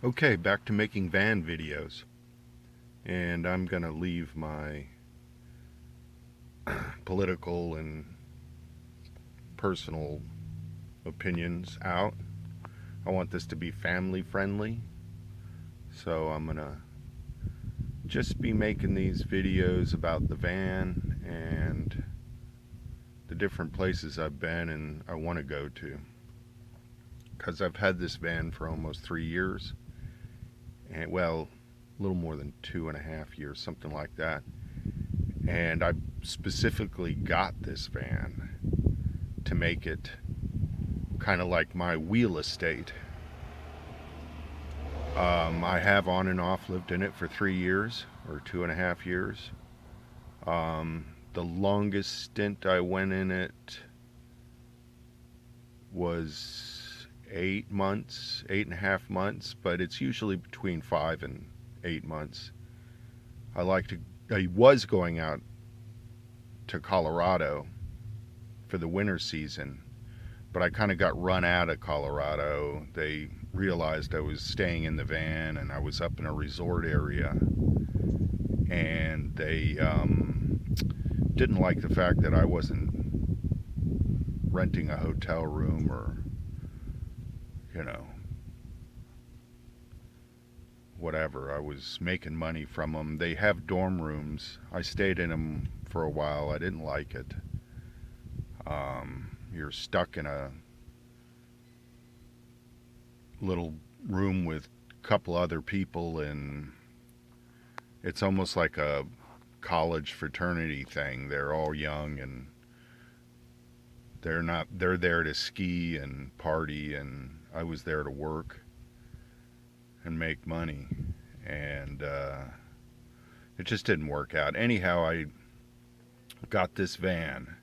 Okay, back to making van videos. And I'm going to leave my political and personal opinions out. I want this to be family friendly. So I'm going to just be making these videos about the van and the different places I've been and I want to go to. Because I've had this van for almost 3 years. And, well, a little more than 2.5 years, something like that. And I specifically got this van to make it kind of like my wheel estate. I have on and off lived in it for 3 years or 2.5 years. The longest stint I went in it was 8 months, 8.5 months, but it's usually between 5 and 8 months. I was going out to Colorado for the winter season, but I kind of got run out of Colorado. They realized I was staying in the van and I was up in a resort area, and they didn't like the fact that I wasn't renting a hotel room or, you know, whatever. I was making money from them. They have dorm rooms. I stayed in them for a while. I didn't like it. You're stuck in a little room with a couple other people, and it's almost like a college fraternity thing. They're all young and they're there to ski and party, and I was there to work and make money, and it just didn't work out. Anyhow, I got this van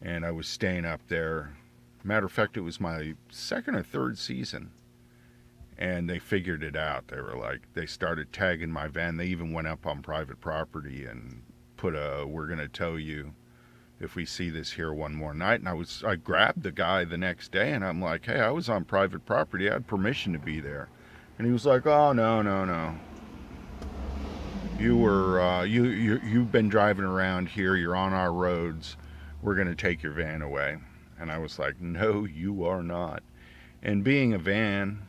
and I was staying up there. Matter of fact, it was my second or third season, and they figured it out. They started tagging my van. They even went up on private property and put "we're going to tow you if we see this here one more night." And I grabbed the guy the next day, and I'm like, "Hey, I was on private property. I had permission to be there." And he was like, "Oh, no, no, no. You've been driving around here. You're on our roads. We're going to take your van away." And I was like, "No, you are not." And being a van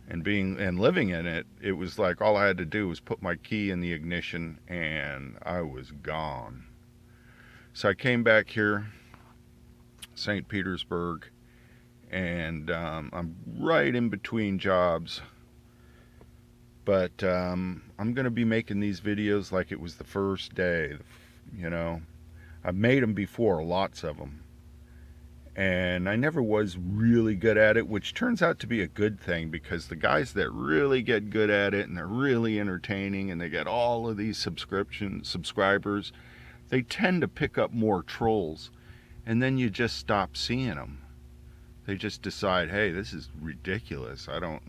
and living in it, it was like all I had to do was put my key in the ignition and I was gone. So I came back here, St. Petersburg, and I'm right in between jobs. But I'm going to be making these videos like it was the first day. You know, I've made them before, lots of them. And I never was really good at it, which turns out to be a good thing, because the guys that really get good at it and they're really entertaining and they get all of these subscribers, they tend to pick up more trolls, and then you just stop seeing them. They just decide, hey, this is ridiculous. I don't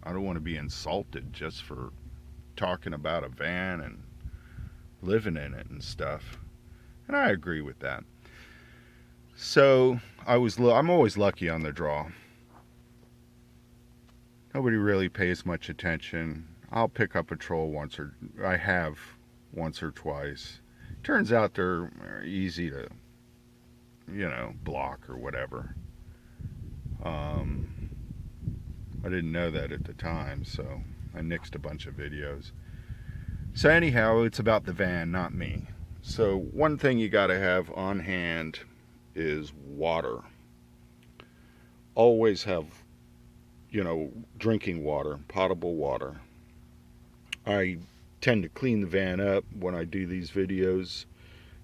want to be insulted just for talking about a van and living in it and stuff. And I agree with that. So I'm always lucky on the draw. Nobody really pays much attention. I'll pick up a troll I have once or twice. Turns out they're easy to, block or whatever. I didn't know that at the time, so I nixed a bunch of videos. So anyhow, it's about the van, not me. So one thing you got to have on hand is water. Always have, drinking water, potable water. I tend to clean the van up when I do these videos,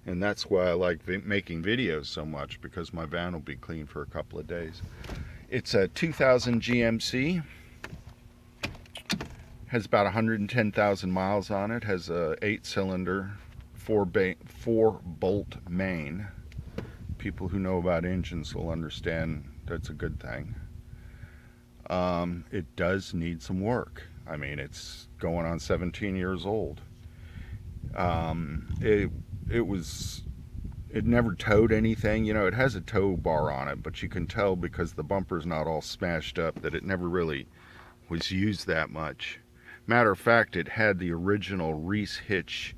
and that's why I like making videos so much, because my van will be clean for a couple of days. It's a 2000 GMC, has about 110,000 miles on it, has a 8-cylinder, 4-bolt main. People who know about engines will understand that's a good thing. It does need some work. I mean, it's going on 17 years old. It never towed anything. It has a tow bar on it, but you can tell because the bumper's not all smashed up that it never really was used that much. Matter of fact, it had the original Reese hitch.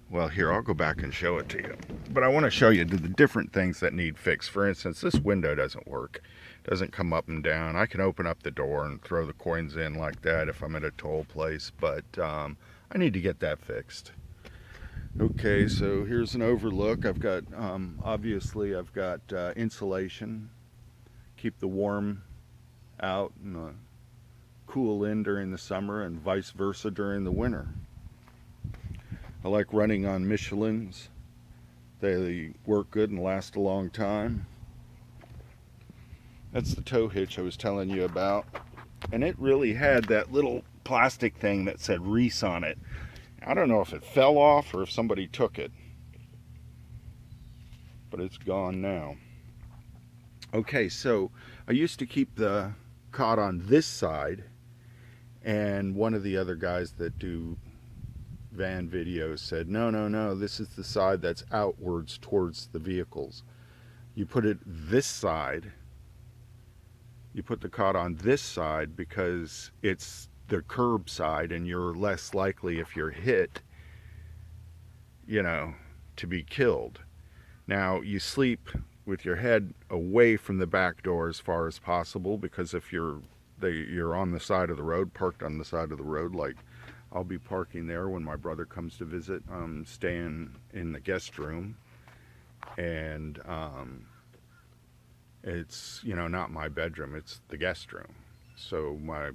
Well, here, I'll go back and show it to you. But I want to show you the different things that need fixed. For instance, this window doesn't work. It doesn't come up and down. I can open up the door and throw the coins in like that if I'm at a toll place, but I need to get that fixed. Okay, so here's an overlook. I've got, obviously, I've got insulation. Keep the warm out and the cool in during the summer, and vice versa during the winter. I like running on Michelins. They work good and last a long time. That's the tow hitch I was telling you about. And it really had that little plastic thing that said Reese on it. I don't know if it fell off or if somebody took it, but it's gone now. Okay, so I used to keep the cot on this side, and one of the other guys that do van videos said, no, this is the side that's outwards towards the vehicles. You put it this side, you put the cot on this side because it's the curb side, and you're less likely, if you're hit, you know, to be killed. Now, you sleep with your head away from the back door as far as possible, because if you're on the side of the road, parked on the side of the road, like I'll be parking there when my brother comes to visit. I'm staying in the guest room, and it's, you know, not my bedroom, it's the guest room. So my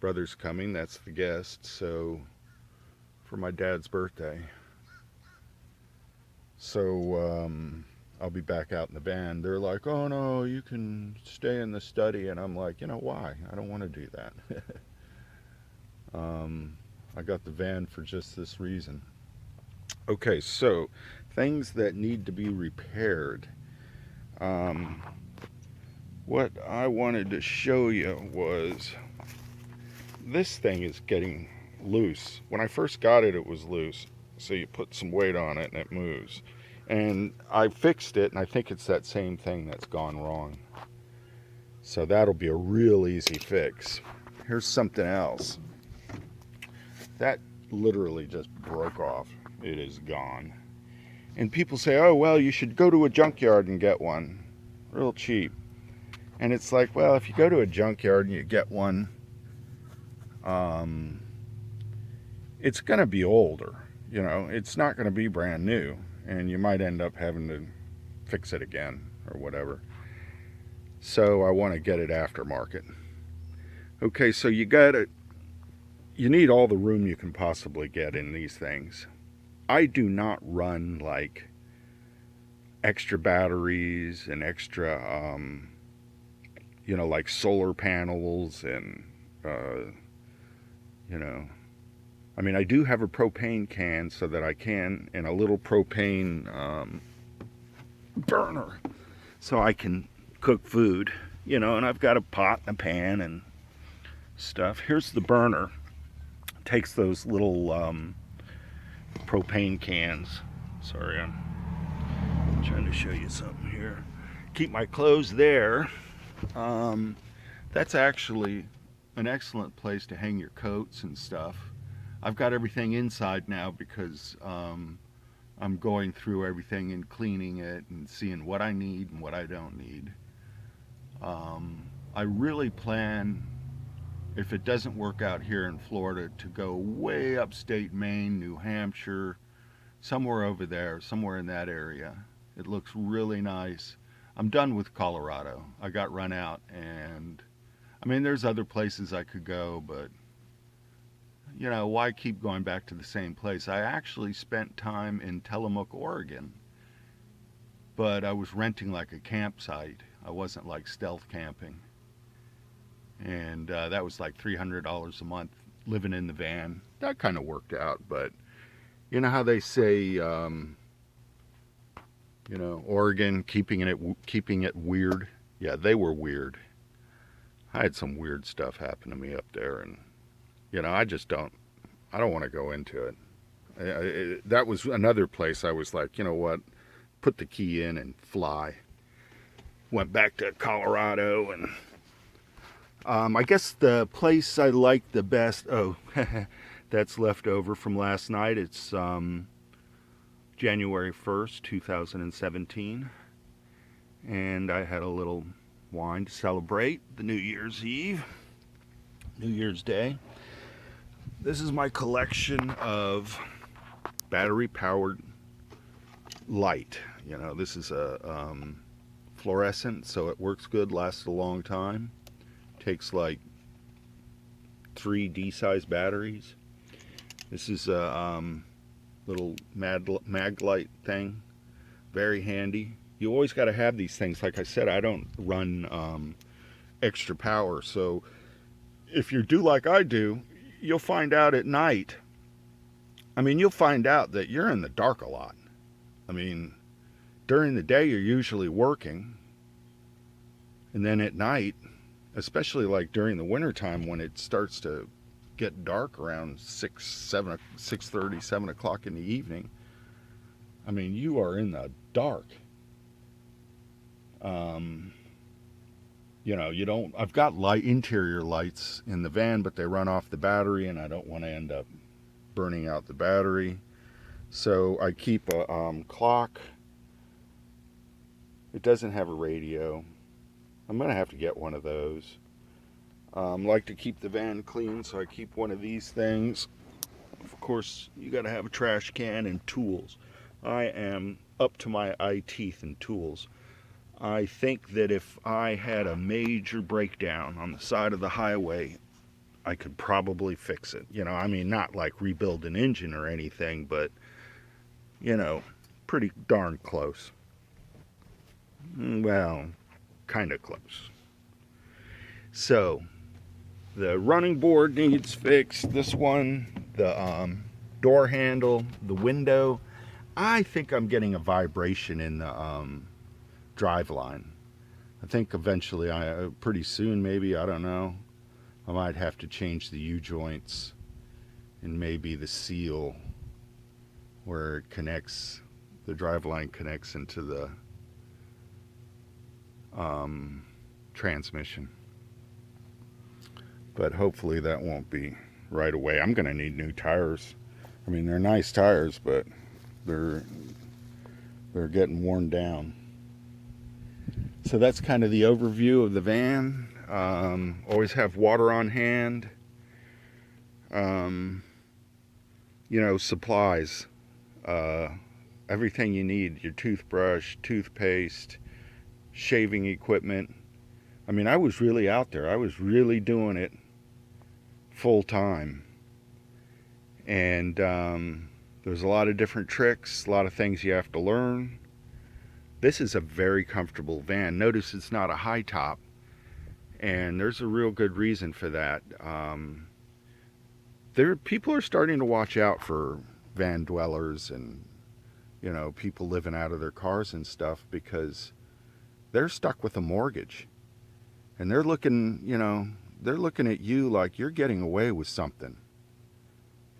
brother's coming, that's the guest, so for my dad's birthday. So I'll be back out in the van. They're like, oh no, you can stay in the study. And I'm like, you know, why? I don't want to do that. I got the van for just this reason. Okay, so things that need to be repaired. What I wanted to show you was this thing is getting loose. When I first got it, it was loose. So you put some weight on it and it moves. And I fixed it, and I think it's that same thing that's gone wrong. So that'll be a real easy fix. Here's something else. That literally just broke off. It is gone. And people say, oh, well, you should go to a junkyard and get one. Real cheap. And it's like, well, if you go to a junkyard and you get one, it's going to be older. You know, it's not going to be brand new. And you might end up having to fix it again or whatever. So I want to get it aftermarket. Okay, so you need all the room you can possibly get in these things. I do not run like extra batteries and extra, you know, like solar panels and, you know, I mean, I do have a propane can so that I can, and a little propane burner so I can cook food, you know, and I've got a pot and a pan and stuff. Here's the burner. It takes those little propane cans. Sorry, I'm trying to show you something here. Keep my clothes there. That's actually an excellent place to hang your coats and stuff. I've got everything inside now because I'm going through everything and cleaning it and seeing what I need and what I don't need. I really plan, if it doesn't work out here in Florida, to go way upstate Maine, New Hampshire, somewhere over there, somewhere in that area. It looks really nice. I'm done with Colorado. I got run out, and I mean, there's other places I could go, but you know, why keep going back to the same place? I actually spent time in Tillamook, Oregon, but I was renting like a campsite. I wasn't like stealth camping. And that was like $300 a month living in the van. That kind of worked out, but you know how they say, you know, Oregon, keeping it weird? Yeah, they were weird. I had some weird stuff happen to me up there, and you know, I don't want to go into it. That was another place I was like, you know what, put the key in and fly. Went back to Colorado, and I guess the place I like the best, oh, that's left over from last night. It's January 1st, 2017. And I had a little wine to celebrate the New Year's Eve, New Year's Day. This is my collection of battery powered light. You know, this is a fluorescent, so it works good, lasts a long time. Takes like 3 D-sized batteries. This is a little mag light thing, very handy. You always got to have these things. Like I said, I don't run extra power, so if you do like I do, you'll find out at night. I mean, you'll find out that you're in the dark a lot. I mean, during the day you're usually working, and then at night, especially like during the wintertime when it starts to get dark around 6:30, 7 o'clock in the evening, I mean, you are in the dark. You know, you don't, I've got interior lights in the van, but they run off the battery, and I don't want to end up burning out the battery. So I keep a clock. It doesn't have a radio. I'm going to have to get one of those. Like to keep the van clean, so I keep one of these things. Of course, you got to have a trash can and tools. I am up to my eye teeth in tools. I think that if I had a major breakdown on the side of the highway, I could probably fix it. You know, I mean, not like rebuild an engine or anything, but, you know, pretty darn close. Well, kind of close. So, the running board needs fixed. This one, the door handle, the window. I think I'm getting a vibration in the drive line. I think eventually, pretty soon maybe, I don't know, I might have to change the U-joints and maybe the seal where it connects, the drive line connects into the transmission. But hopefully that won't be right away. I'm going to need new tires. I mean, they're nice tires, but they're getting worn down. So that's kind of the overview of the van. Always have water on hand. You know, supplies. Everything you need. Your toothbrush, toothpaste, shaving equipment. I mean, I was really out there. I was really doing it full time. And there's a lot of different tricks, a lot of things you have to learn. This is a very comfortable van. Notice it's not a high top, and there's a real good reason for that. People are starting to watch out for van dwellers and, you know, people living out of their cars and stuff, because they're stuck with a mortgage, and they're looking, you know, they're looking at you like you're getting away with something.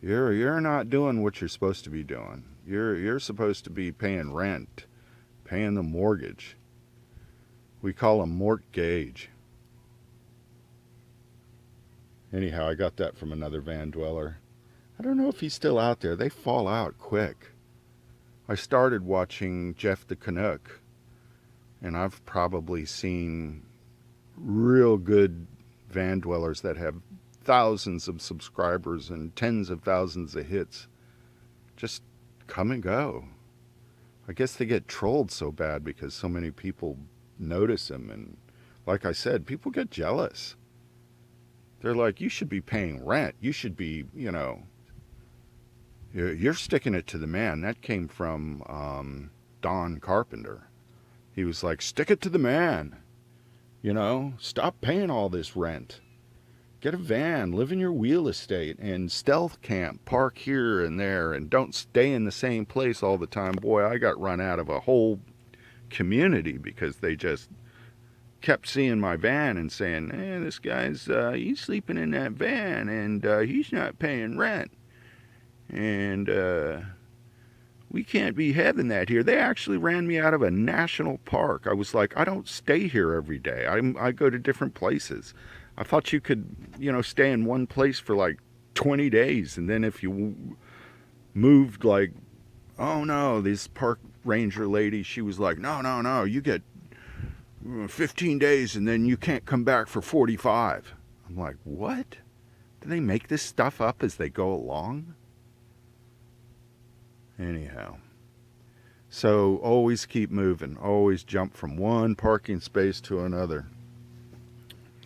You're not doing what you're supposed to be doing. You're supposed to be paying rent, paying the mortgage. We call them mortgage. Anyhow, I got that from another van dweller. I don't know if he's still out there. They fall out quick. I started watching Jeff the Canuck, and I've probably seen real good van dwellers that have thousands of subscribers and tens of thousands of hits just come and go. I guess they get trolled so bad because so many people notice them, and like I said, people get jealous. They're like, you should be paying rent. You should be, you know, you're sticking it to the man. That came from Don Carpenter. He was like, stick it to the man. You know, stop paying all this rent. Get a van, live in your real estate, and stealth camp, park here and there, and don't stay in the same place all the time. Boy, I got run out of a whole community because they just kept seeing my van and saying, hey, this guy's, he's sleeping in that van, and he's not paying rent. And we can't be having that here. They actually ran me out of a national park. I was like, I don't stay here every day. I go to different places. I thought you could, you know, stay in one place for like 20 days. And then if you moved, like, oh no, this park ranger lady, she was like, no, no, no, you get 15 days and then you can't come back for 45. I'm like, what? Do they make this stuff up as they go along? Anyhow, so always keep moving. Always jump from one parking space to another.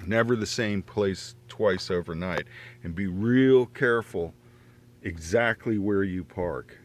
Never the same place twice overnight. And be real careful exactly where you park.